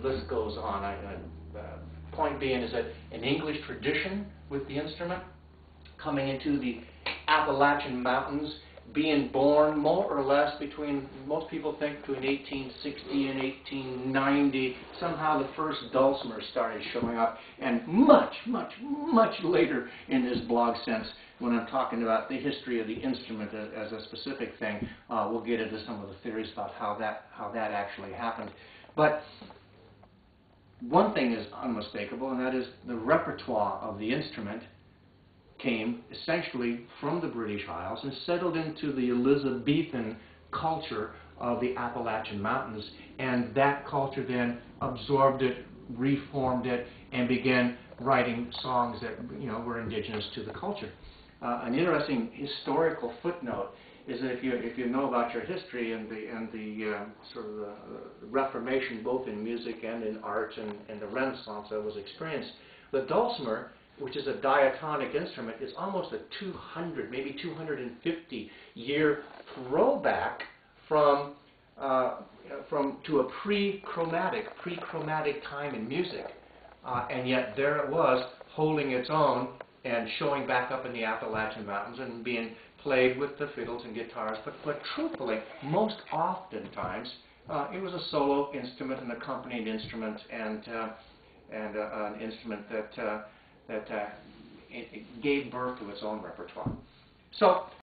list goes on. Point being is that an English tradition with the instrument, coming into the Appalachian Mountains, being born more or less between, most people think between 1860 and 1890, somehow the first dulcimer started showing up, and much, much, much later in this blog sense, when I'm talking about the history of the instrument as a specific thing, we'll get into some of the theories about how that actually happened. But one thing is unmistakable, and that is the repertoire of the instrument came essentially from the British Isles and settled into the Elizabethan culture of the Appalachian Mountains, and that culture then absorbed it, reformed it, and began writing songs that were indigenous to the culture. An interesting historical footnote is that if you know about your history and the sort of the Reformation, both in music and in art, and the Renaissance that was experienced, the dulcimer, which is a diatonic instrument, is almost a 200, maybe 250-year throwback to a pre-chromatic time in music, and yet there it was, holding its own and showing back up in the Appalachian Mountains and being played with the fiddles and guitars. But truthfully, most oftentimes it was a solo instrument, an accompanied instrument, and an instrument that it gave birth to its own repertoire. So